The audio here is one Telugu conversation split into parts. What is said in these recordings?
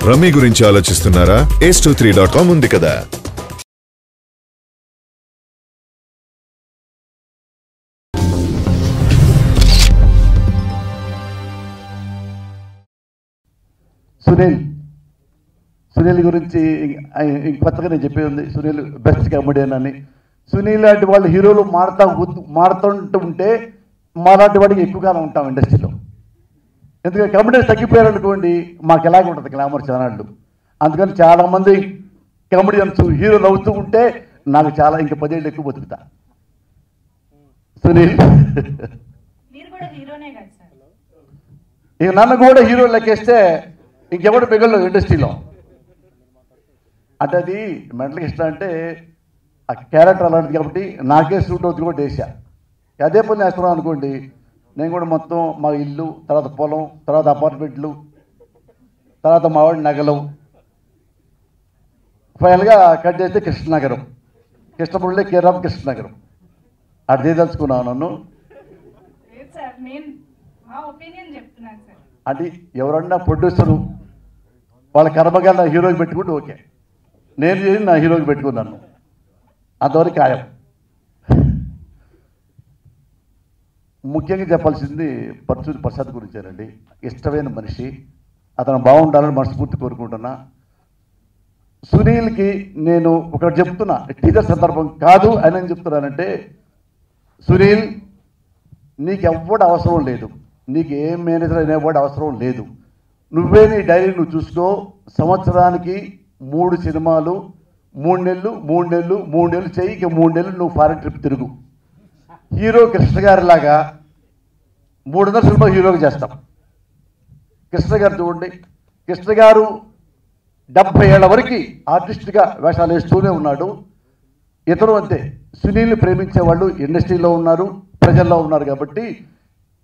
రమ్మీ గురించి ఆలోచిస్తున్నారా? ace23.com ఉంది కదా. సునీల్ గురించి కొత్తగా నేను చెప్పేది ఉంది. సునీల్ బెస్ట్ కమెడియన్ అని. సునీల్ లాంటి వాళ్ళు హీరోలు మారుతుంటే మాలాంటి వాడికి ఎక్కువ కాలం ఉంటాం ఇండస్ట్రీలో. ఎందుకంటే కమెడియన్స్ తగ్గిపోయారు అనుకోండి, మాకు ఎలాగ ఉంటుంది గ్లామర్ ఛానళ్ళు. అందుకని చాలామంది కమెడియన్స్ హీరోలు అవుతూ ఉంటే నాకు చాలా ఇంకా 10 ఏళ్ళు ఎక్కువ బతుకుతా. సునీల్ ఇక నన్ను కూడా హీరో లెక్కేస్తే ఇంకెవడు మిగలదు ఇండస్ట్రీలో. అంటే అది మెంటల్కి ఇష్టం అంటే ఆ క్యారెక్టర్ అలాంటిది కాబట్టి నాకే సూట్ అవుతుంది కూడా వేసా. అదే పని వేస్తున్నాం అనుకోండి, నేను కూడా మొత్తం మా ఇల్లు, తర్వాత పొలం, తర్వాత అపార్ట్మెంట్లు, తర్వాత మా వాడి నగలు, ఫైనల్గా కట్ చేస్తే కృష్ణనగరం, కృష్ణపురంలో కేరాం కృష్ణనగరం. అది తెలుసుకున్నాను నన్ను. అంటే ఎవరన్నా ప్రొడ్యూసరు వాళ్ళ కర్మగా నా హీరోకి పెట్టుకుంటే ఓకే, నేను చేసి నా హీరోకి పెట్టుకున్నాను, అంతవరకు ఖాయం. ముఖ్యంగా చెప్పాల్సింది పర్చూరి ప్రసాద్ గురించేనండి. ఇష్టమైన మనిషి, అతను బాగుండాలని మనస్ఫూర్తి కోరుకుంటున్నా. సునీల్కి నేను ఒకటి చెప్తున్నా, టీజర్ సందర్భం కాదు అని నేను చెప్తున్నానంటే, సునీల్ నీకెవ్వడు అవసరం లేదు, నీకు ఏం మేనేజర్ అనేవాడు అవసరం లేదు. నువ్వే నీ డైరీ నువ్వు చూసుకో. సంవత్సరానికి 3 సినిమాలు, 3 నెలలు చెయ్యి. ఇక 3 నెలలు నువ్వు ఫారెన్ ట్రిప్ తిరుగు. హీరో కృష్ణ గారి లాగా 300 సినిమా హీరోగా చేస్తాం. కృష్ణ గారు చూడండి, కృష్ణ గారు 70 ఏళ్ల వరకు ఆర్టిస్ట్గా వేషాలు వేస్తూనే ఉన్నాడు. ఇతరు అంతే. సునీల్ని ప్రేమించే వాళ్ళు ఇండస్ట్రీలో ఉన్నారు, ప్రజల్లో ఉన్నారు. కాబట్టి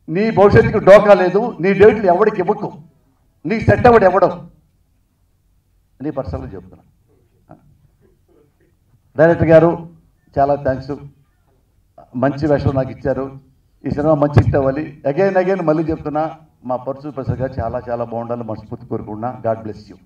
నీ భవిష్యత్తుకి డోకా లేదు. నీ డేట్లు ఎవడికి ఇవ్వకు, నీకు సెట్ అవ్వడు ఎవడం నీ పర్సనల్గా చెప్తున్నా. డైరెక్టర్ గారు చాలా థ్యాంక్స్, మంచి వేషం నాకు ఇచ్చారు. ఈ సినిమా మంచి హిట్ అవ్వాలి. అగైన్ మళ్ళీ చెప్తున్నా, మా పర్చూరి ప్రసాద్ గారు చాలా బాగుండాలి మనస్ఫూర్తి కోరుకుంటున్నా. God bless you.